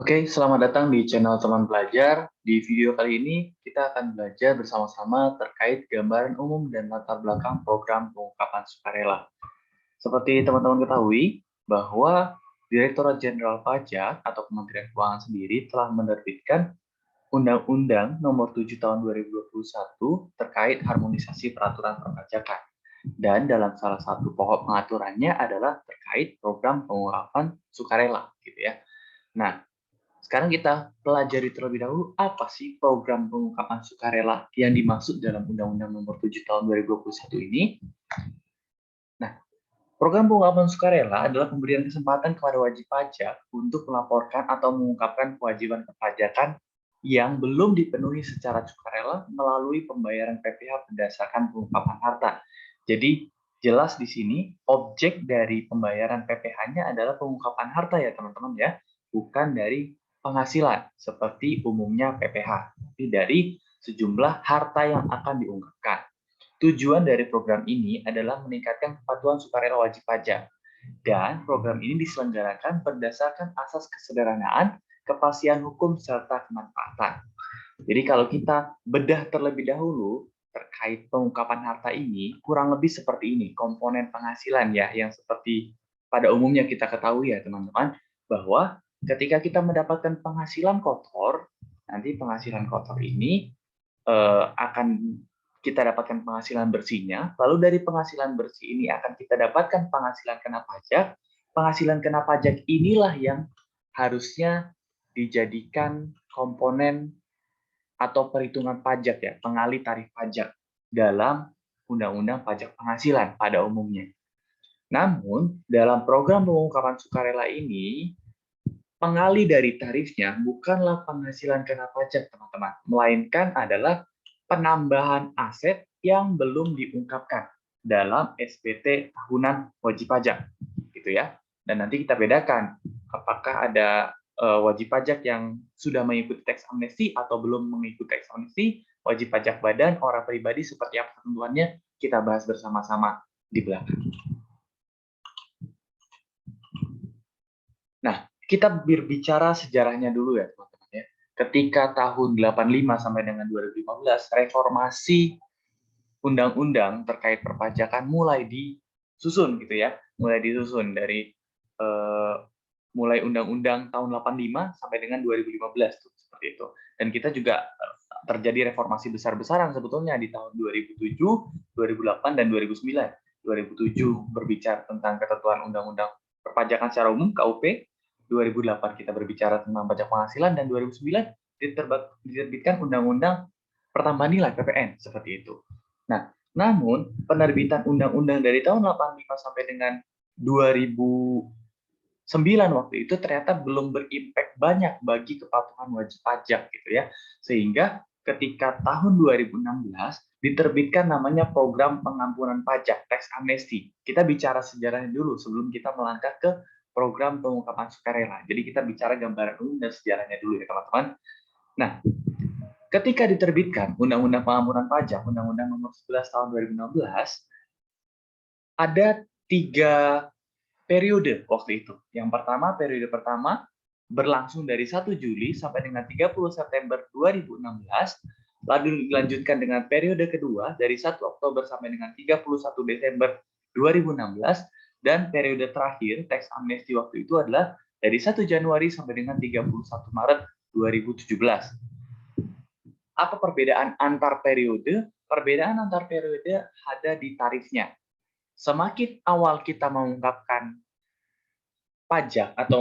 Oke, selamat datang di channel Teman Belajar. Di video kali ini, kita akan belajar bersama-sama terkait gambaran umum dan latar belakang program pengungkapan sukarela. Seperti teman-teman ketahui, bahwa Direktorat Jenderal Pajak atau Kementerian Keuangan sendiri telah menerbitkan Undang-Undang Nomor 7 Tahun 2021 terkait harmonisasi peraturan perpajakan. Dan dalam salah satu pokok pengaturannya adalah terkait program pengungkapan sukarela, gitu ya. Nah, sekarang kita pelajari terlebih dahulu apa sih program pengungkapan sukarela yang dimaksud dalam Undang-Undang Nomor 7 Tahun 2021 ini. Nah, program pengungkapan sukarela adalah pemberian kesempatan kepada wajib pajak untuk melaporkan atau mengungkapkan kewajiban perpajakan yang belum dipenuhi secara sukarela melalui pembayaran PPh berdasarkan pengungkapan harta. Jadi, jelas di sini objek dari pembayaran PPh-nya adalah pengungkapan harta ya teman-teman ya, bukan dari penghasilan seperti umumnya PPh, tapi dari sejumlah harta yang akan diungkapkan. Tujuan dari program ini adalah meningkatkan kepatuhan sukarela wajib pajak, dan program ini diselenggarakan berdasarkan asas kesederhanaan, kepastian hukum, serta kemanfaatan. Jadi kalau kita bedah terlebih dahulu terkait pengungkapan harta ini, kurang lebih seperti ini, komponen penghasilan ya, yang seperti pada umumnya kita ketahui ya teman-teman, bahwa ketika kita mendapatkan penghasilan kotor, nanti penghasilan kotor ini akan kita dapatkan penghasilan bersihnya, lalu dari penghasilan bersih ini akan kita dapatkan penghasilan kena pajak. Penghasilan kena pajak inilah yang harusnya dijadikan komponen atau perhitungan pajak ya, pengalih tarif pajak dalam Undang-Undang Pajak Penghasilan pada umumnya. Namun, dalam program pengungkapan sukarela ini, pengalih dari tarifnya bukanlah penghasilan kena pajak, teman-teman, melainkan adalah penambahan aset yang belum diungkapkan dalam SPT tahunan wajib pajak, gitu ya. Dan nanti kita bedakan apakah ada wajib pajak yang sudah mengikuti teks amnesti atau belum mengikuti teks amnesti, wajib pajak badan, orang pribadi seperti apa ketentuannya, kita bahas bersama-sama di belakang. Nah, kita berbicara sejarahnya dulu ya, teman-teman ya. Ketika tahun 85 sampai dengan 2015, reformasi undang-undang terkait perpajakan mulai disusun gitu ya. Mulai disusun dari mulai undang-undang tahun 85 sampai dengan 2015 tuh, seperti itu. Dan kita juga terjadi reformasi besar-besaran sebetulnya di tahun 2007, 2008 dan 2009. 2007 berbicara tentang ketentuan undang-undang perpajakan secara umum KUP, 2008 kita berbicara tentang pajak penghasilan, dan 2009 diterbitkan undang-undang pertambahan nilai PPN seperti itu. Nah, namun penerbitan undang-undang dari tahun 85 sampai dengan 2009 waktu itu ternyata belum berimpact banyak bagi kepatuhan wajib pajak gitu ya. Sehingga ketika tahun 2016 diterbitkan namanya program pengampunan pajak, tax amnesty. Kita bicara sejarahnya dulu sebelum kita melangkah ke program pengungkapan sukarela. Jadi kita bicara gambaran umum dan sejarahnya dulu ya teman-teman. Nah, ketika diterbitkan Undang-Undang Pengampunan Pajak, Undang-Undang Nomor 11 Tahun 2016, ada 3 periode waktu itu. Yang pertama, periode pertama berlangsung dari 1 Juli sampai dengan 30 September 2016, lalu dilanjutkan dengan periode kedua dari 1 Oktober sampai dengan 31 Desember 2016, dan periode terakhir teks amnesti waktu itu adalah dari 1 Januari sampai dengan 31 Maret 2017. Apa perbedaan antar periode? Perbedaan antar periode ada di tarifnya. Semakin awal kita mengungkapkan pajak atau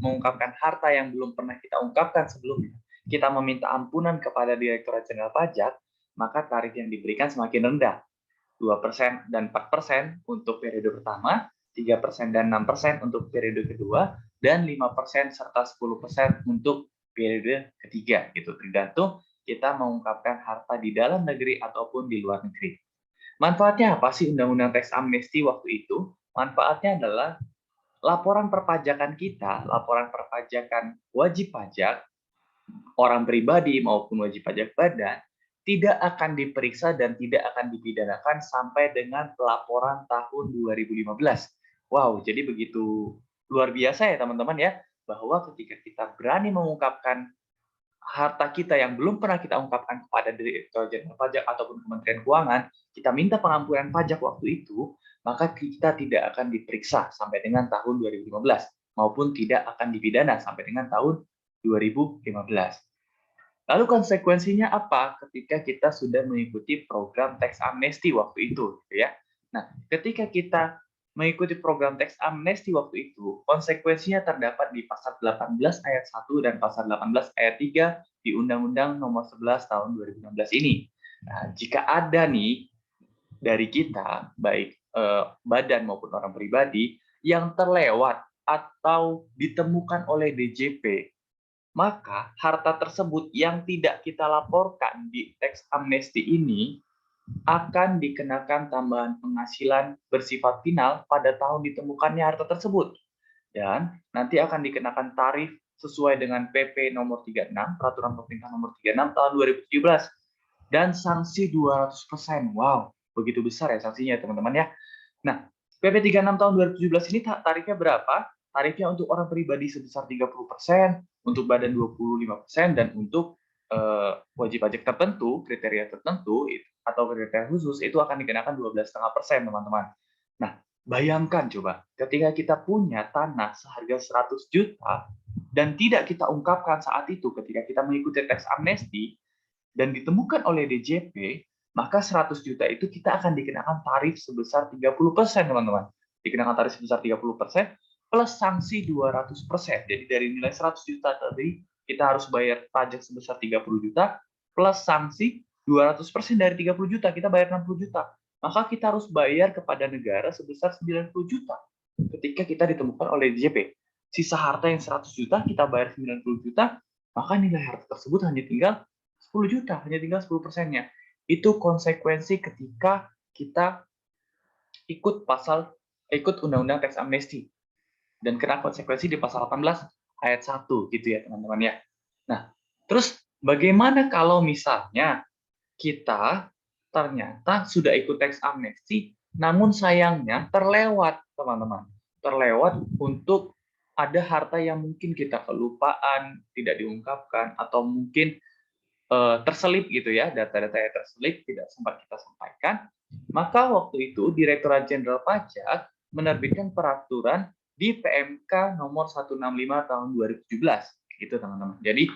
mengungkapkan harta yang belum pernah kita ungkapkan sebelumnya, kita meminta ampunan kepada Direktorat Jenderal Pajak, maka tarif yang diberikan semakin rendah. 2% dan 4% untuk periode pertama, 3% dan 6% untuk periode kedua, dan 5% serta 10% untuk periode ketiga. Gitu, tergantung kita mengungkapkan harta di dalam negeri ataupun di luar negeri. Manfaatnya apa sih Undang-Undang Teks Amnesti waktu itu? Manfaatnya adalah laporan perpajakan kita, laporan perpajakan wajib pajak, orang pribadi maupun wajib pajak badan, tidak akan diperiksa dan tidak akan dipidanakan sampai dengan pelaporan tahun 2015. Wow, jadi begitu luar biasa ya teman-teman ya. bahwa ketika kita berani mengungkapkan harta kita yang belum pernah kita ungkapkan kepada Direktorat Jenderal Pajak ataupun Kementerian Keuangan, kita minta pengampunan pajak waktu itu, maka kita tidak akan diperiksa sampai dengan tahun 2015, maupun tidak akan dipidana sampai dengan tahun 2015. Lalu konsekuensinya apa ketika kita sudah mengikuti program tax amnesty waktu itu, gitu ya? Nah, ketika kita mengikuti program tax amnesty waktu itu, konsekuensinya terdapat di pasal 18 ayat 1 dan pasal 18 ayat 3 di Undang-Undang Nomor 11 Tahun 2016 ini. Nah, jika ada nih dari kita, baik badan maupun orang pribadi, yang terlewat atau ditemukan oleh DJP, maka harta tersebut yang tidak kita laporkan di tax amnesty ini akan dikenakan tambahan penghasilan bersifat final pada tahun ditemukannya harta tersebut. Dan nanti akan dikenakan tarif sesuai dengan PP nomor 36, Peraturan Pemerintah nomor 36 tahun 2017. Dan sanksi 200%. Wow, begitu besar ya sanksinya teman-teman ya. Nah, PP 36 tahun 2017 ini tarifnya berapa? Tarifnya untuk orang pribadi sebesar 30%, untuk badan 25%, dan untuk wajib pajak tertentu, kriteria tertentu, atau kriteria khusus, itu akan dikenakan 12,5%, teman-teman. Nah, bayangkan coba, ketika kita punya tanah seharga 100 juta, dan tidak kita ungkapkan saat itu ketika kita mengikuti tax amnesty, dan ditemukan oleh DJP, maka 100 juta itu kita akan dikenakan tarif sebesar 30%, teman-teman. Dikenakan tarif sebesar 30%, plus sanksi 200%. Jadi dari nilai 100 juta tadi, kita harus bayar pajak sebesar 30 juta, plus sanksi 200% dari 30 juta, kita bayar 60 juta. Maka kita harus bayar kepada negara sebesar 90 juta ketika kita ditemukan oleh DJP. Sisa harta yang 100 juta, kita bayar 90 juta, maka nilai harta tersebut hanya tinggal 10 juta, hanya tinggal 10%-nya. Itu konsekuensi ketika kita ikut Undang-Undang Tax Amnesty. Dan kena konsekuensi di pasal 18 ayat 1 gitu ya teman-teman ya. Nah, terus bagaimana kalau misalnya kita ternyata sudah ikut tax amnesty, namun sayangnya terlewat teman-teman. Terlewat untuk ada harta yang mungkin kita kelupaan, tidak diungkapkan, atau mungkin terselip gitu ya, data-data yang terselip tidak sempat kita sampaikan, maka waktu itu Direktorat Jenderal Pajak menerbitkan peraturan di PMK nomor 165 tahun 2017 gitu teman-teman. Jadi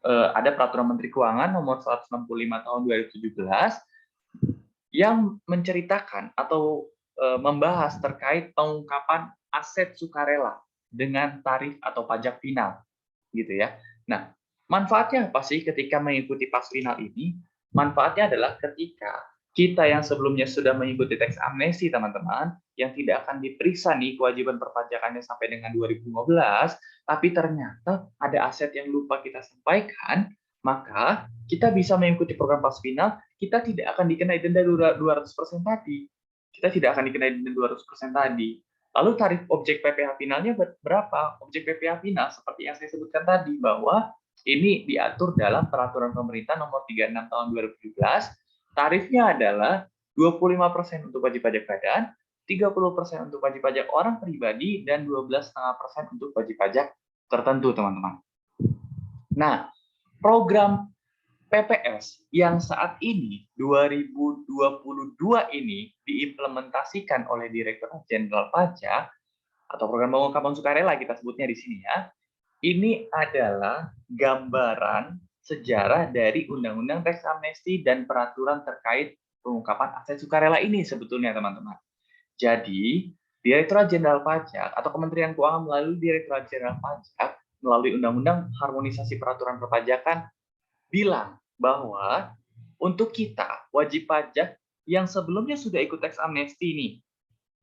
ada peraturan Menteri Keuangan nomor 165 tahun 2017 yang menceritakan atau membahas terkait pengungkapan aset sukarela dengan tarif atau pajak final gitu ya. Nah, manfaatnya apa sih ketika mengikuti pas final ini? Manfaatnya adalah ketika kita yang sebelumnya sudah mengikuti tax amnesty, teman-teman, yang tidak akan diperiksa nih kewajiban perpajakannya sampai dengan 2015, tapi ternyata ada aset yang lupa kita sampaikan, maka kita bisa mengikuti program pas final, kita tidak akan dikenai denda 200% tadi. Kita tidak akan dikenai denda 200% tadi. Lalu tarif objek PPh finalnya berapa? Objek PPh final seperti yang saya sebutkan tadi, bahwa ini diatur dalam Peraturan Pemerintah Nomor 36 Tahun 2017. Tarifnya adalah 25% untuk wajib pajak badan, 30% untuk wajib pajak orang pribadi, dan 12,5% untuk wajib pajak tertentu, teman-teman. Nah, program PPS yang saat ini 2022 ini diimplementasikan oleh Direktorat Jenderal Pajak atau program pengungkapan sukarela kita sebutnya di sini ya. Ini adalah gambaran sejarah dari Undang-Undang Tax Amnesty dan peraturan terkait pengungkapan aset sukarela ini sebetulnya teman-teman. Jadi, Direktorat Jenderal Pajak atau Kementerian Keuangan melalui Direktorat Jenderal Pajak melalui Undang-Undang Harmonisasi Peraturan Perpajakan bilang bahwa untuk kita wajib pajak yang sebelumnya sudah ikut tax amnesty nih,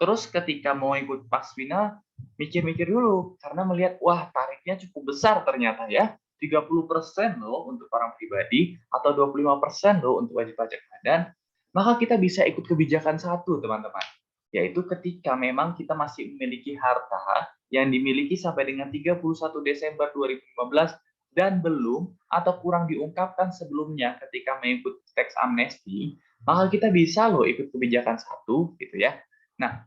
terus ketika mau ikut pas final, mikir-mikir dulu karena melihat wah tarifnya cukup besar ternyata ya, 30% loh untuk orang pribadi atau 25% loh untuk wajib pajak badan, maka kita bisa ikut kebijakan satu teman-teman, yaitu ketika memang kita masih memiliki harta yang dimiliki sampai dengan 31 Desember 2015 dan belum atau kurang diungkapkan sebelumnya ketika mengikut tax amnesty, maka kita bisa loh ikut kebijakan satu gitu ya. Nah,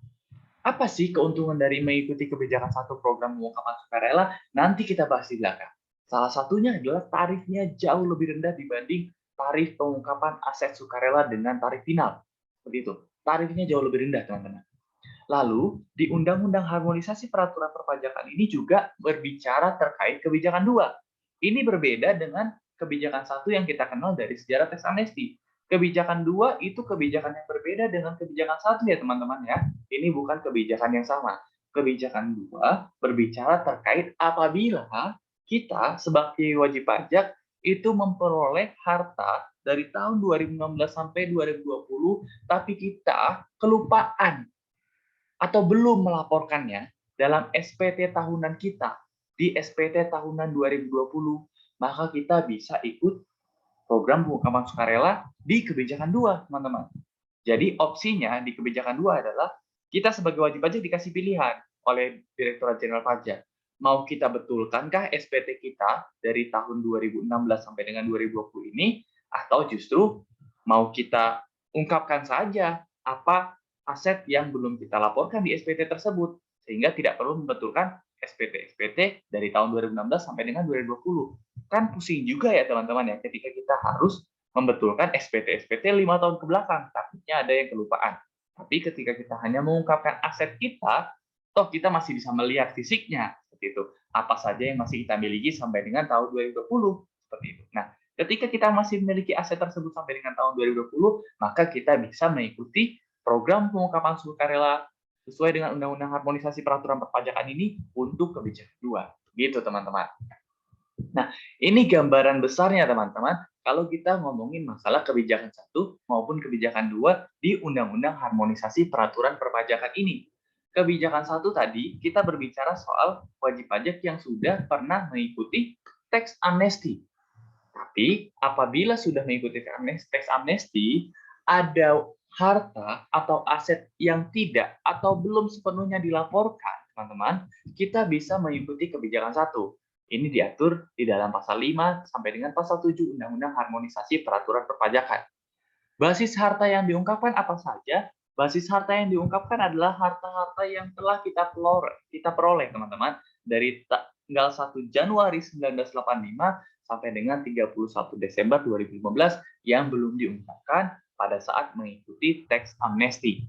Apa sih keuntungan dari mengikuti kebijakan satu program pengungkapan sukarela? Nanti kita bahas di belakang. Salah satunya adalah tarifnya jauh lebih rendah dibanding tarif pengungkapan aset sukarela dengan tarif final. Begitu. Tarifnya jauh lebih rendah, teman-teman. Lalu, di Undang-Undang Harmonisasi Peraturan Perpajakan ini juga berbicara terkait kebijakan dua. Ini berbeda dengan kebijakan satu yang kita kenal dari sejarah teks amnesti. Kebijakan dua itu kebijakan yang berbeda dengan kebijakan satu ya teman-teman ya. Ini bukan kebijakan yang sama. Kebijakan dua berbicara terkait apabila kita sebagai wajib pajak itu memperoleh harta dari tahun 2016 sampai 2020, tapi kita kelupaan atau belum melaporkannya dalam SPT tahunan kita di SPT tahunan 2020, maka kita bisa ikut program pengungkapan sukarela di kebijakan dua, teman-teman. Jadi opsinya di kebijakan dua adalah kita sebagai wajib pajak dikasih pilihan oleh Direktorat Jenderal Pajak. Mau kita betulkankah SPT kita dari tahun 2016 sampai dengan 2020 ini, atau justru mau kita ungkapkan saja apa aset yang belum kita laporkan di SPT tersebut, sehingga tidak perlu membetulkan SPT-SPT dari tahun 2016 sampai dengan 2020. Kan pusing juga ya teman-teman ya, ketika kita harus membetulkan SPT-SPT 5 tahun ke belakang, takutnya ada yang kelupaan. Tapi ketika kita hanya mengungkapkan aset kita, toh kita masih bisa melihat fisiknya, seperti itu. Apa saja yang masih kita miliki sampai dengan tahun 2020, seperti itu. Nah, ketika kita masih memiliki aset tersebut sampai dengan tahun 2020, maka kita bisa mengikuti program pengungkapan sukarela sesuai dengan Undang-Undang Harmonisasi Peraturan Perpajakan ini untuk kebijakan dua. Gitu, teman-teman. Nah, ini gambaran besarnya, teman-teman, kalau kita ngomongin masalah kebijakan satu maupun kebijakan dua di Undang-Undang Harmonisasi Peraturan Perpajakan ini. Kebijakan satu tadi, kita berbicara soal wajib pajak yang sudah pernah mengikuti teks amnesti. Tapi, apabila sudah mengikuti teks amnesti, ada harta atau aset yang tidak atau belum sepenuhnya dilaporkan, teman-teman, kita bisa mengikuti kebijakan satu. Ini diatur di dalam pasal 5 sampai dengan pasal 7 Undang-Undang Harmonisasi Peraturan Perpajakan. Basis harta yang diungkapkan apa saja? Basis harta yang diungkapkan adalah harta-harta yang telah kita peroleh, teman-teman, dari tanggal 1 Januari 1985 sampai dengan 31 Desember 2015 yang belum diungkapkan pada saat mengikuti teks amnesti.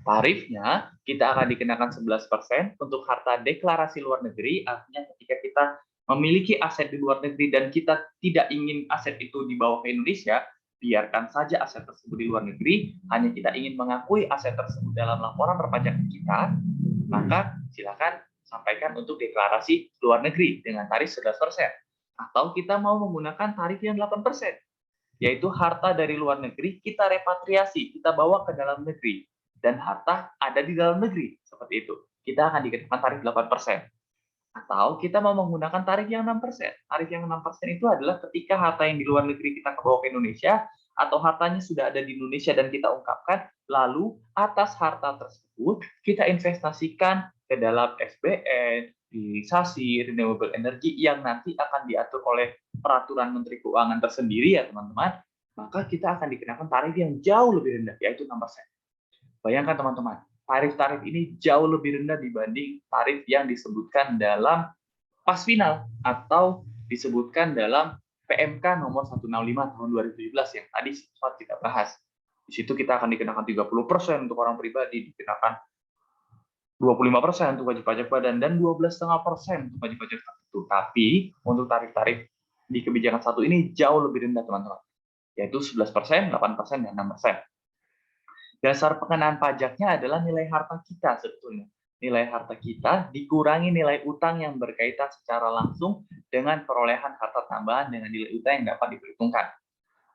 Tarifnya kita akan dikenakan 11% untuk harta deklarasi luar negeri, artinya ketika kita memiliki aset di luar negeri dan kita tidak ingin aset itu dibawa ke Indonesia, biarkan saja aset tersebut di luar negeri, hanya kita ingin mengakui aset tersebut dalam laporan perpajakan kita, maka silakan sampaikan untuk deklarasi luar negeri dengan tarif 11%. Atau kita mau menggunakan tarif yang 8%, yaitu harta dari luar negeri kita repatriasi, kita bawa ke dalam negeri, dan harta ada di dalam negeri, seperti itu. Kita akan dikenakan tarif 8%. Atau kita mau menggunakan tarif yang 6%. Tarif yang 6% itu adalah ketika harta yang di luar negeri kita bawa ke Indonesia, atau hartanya sudah ada di Indonesia dan kita ungkapkan, lalu atas harta tersebut kita investasikan ke dalam SBN, hilirisasi, renewable energy yang nanti akan diatur oleh peraturan Menteri Keuangan tersendiri ya teman-teman, maka kita akan dikenakan tarif yang jauh lebih rendah, yaitu 6%. Bayangkan teman-teman, tarif-tarif ini jauh lebih rendah dibanding tarif yang disebutkan dalam pas final atau disebutkan dalam PMK nomor 165 tahun 2017 yang tadi sempat kita bahas. Di situ kita akan dikenakan 30% untuk orang pribadi, dikenakan 25% untuk wajib pajak badan, dan 12,5% untuk wajib pajak tertentu. Tapi untuk tarif-tarif di kebijakan satu ini jauh lebih rendah, teman-teman, yaitu 11%, 8%, dan 6%. Dasar pengenaan pajaknya adalah nilai harta kita sebetulnya. Nilai harta kita dikurangi nilai utang yang berkaitan secara langsung dengan perolehan harta tambahan dengan nilai utang yang dapat diperhitungkan.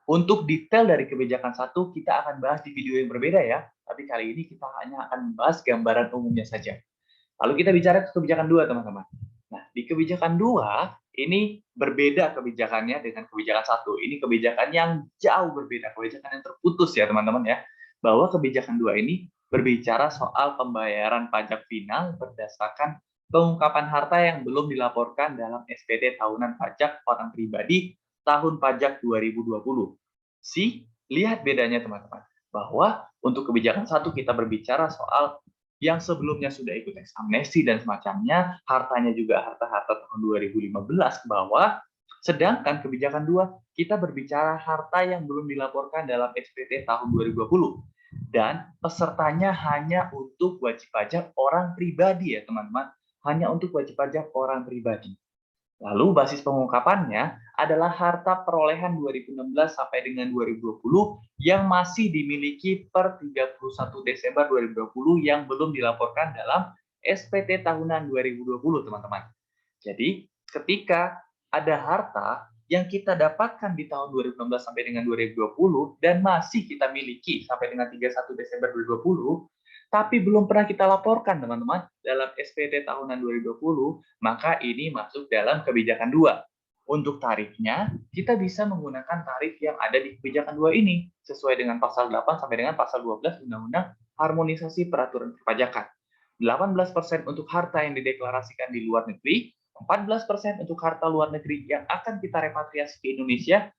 Untuk detail dari kebijakan satu, kita akan bahas di video yang berbeda ya, tapi kali ini kita hanya akan membahas gambaran umumnya saja. Lalu kita bicara ke kebijakan dua, teman-teman. Nah, di kebijakan dua, ini berbeda kebijakannya dengan kebijakan satu. Ini kebijakan yang jauh berbeda, kebijakan yang terputus ya, teman-teman ya. Bahwa kebijakan dua ini berbicara soal pembayaran pajak final berdasarkan pengungkapan harta yang belum dilaporkan dalam SPT tahunan pajak orang pribadi tahun pajak 2020. Lihat bedanya teman-teman. Bahwa untuk kebijakan satu kita berbicara soal yang sebelumnya sudah ikut teks amnesti dan semacamnya, hartanya juga harta-harta tahun 2015 ke bawah. Sedangkan kebijakan 2, kita berbicara harta yang belum dilaporkan dalam SPT tahun 2020. Dan pesertanya hanya untuk wajib pajak orang pribadi ya teman-teman. Hanya untuk wajib pajak orang pribadi. Lalu basis pengungkapannya adalah harta perolehan 2016 sampai dengan 2020 yang masih dimiliki per 31 Desember 2020 yang belum dilaporkan dalam SPT tahunan 2020, teman-teman. Jadi, ketika ada harta yang kita dapatkan di tahun 2016 sampai dengan 2020 dan masih kita miliki sampai dengan 31 Desember 2020, tapi belum pernah kita laporkan, teman-teman, dalam SPT tahunan 2020, maka ini masuk dalam kebijakan 2. Untuk tarifnya, kita bisa menggunakan tarif yang ada di kebijakan 2 ini, sesuai dengan pasal 8 sampai dengan pasal 12 Undang-Undang Harmonisasi Peraturan Perpajakan. 18% untuk harta yang dideklarasikan di luar negeri, 14% untuk harta luar negeri yang akan kita repatriasi ke Indonesia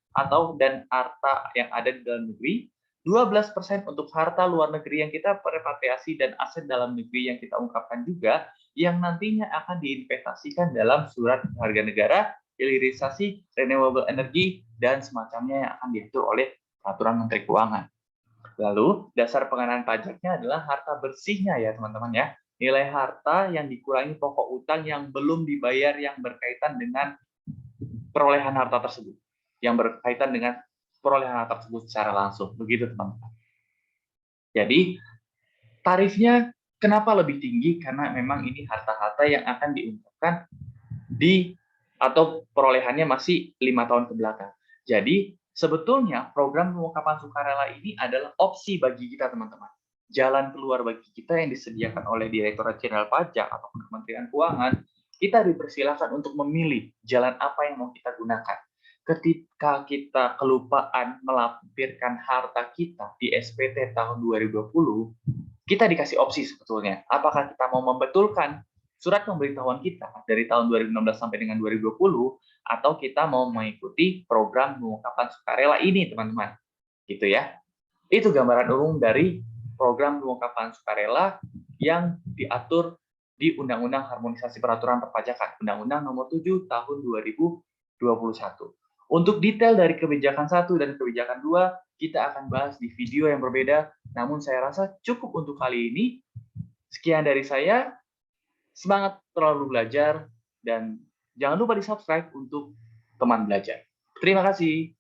dan harta yang ada di dalam negeri, 12% untuk harta luar negeri yang kita repatriasi dan aset dalam negeri yang kita ungkapkan juga, yang nantinya akan diinvestasikan dalam surat harga negara, hilirisasi, renewable energy, dan semacamnya yang akan diatur oleh Peraturan Menteri Keuangan. Lalu, dasar pengenaan pajaknya adalah harta bersihnya ya teman-teman ya. Nilai harta yang dikurangi pokok utang yang belum dibayar yang berkaitan dengan perolehan harta tersebut. Yang berkaitan dengan perolehan harta tersebut secara langsung. Begitu teman-teman. Jadi, tarifnya kenapa lebih tinggi? Karena memang ini harta-harta yang akan diungkapkan atau perolehannya masih 5 tahun ke belakang. Jadi, sebetulnya program pengungkapan sukarela ini adalah opsi bagi kita, teman-teman. Jalan keluar bagi kita yang disediakan oleh Direktorat Jenderal Pajak ataupun Kementerian Keuangan, kita dipersilakan untuk memilih jalan apa yang mau kita gunakan. Ketika kita kelupaan melampirkan harta kita di SPT tahun 2020, kita dikasih opsi sebetulnya. Apakah kita mau membetulkan surat pemberitahuan kita dari tahun 2016 sampai dengan 2020, atau kita mau mengikuti program pengungkapan sukarela ini, teman-teman. Gitu ya. Itu gambaran umum dari program pengungkapan sukarela yang diatur di Undang-Undang Harmonisasi Peraturan Perpajakan, Undang-Undang Nomor 7 Tahun 2021. Untuk detail dari kebijakan 1 dan kebijakan 2, kita akan bahas di video yang berbeda, namun saya rasa cukup untuk kali ini. Sekian dari saya, semangat terlalu belajar, dan jangan lupa di-subscribe untuk teman belajar. Terima kasih.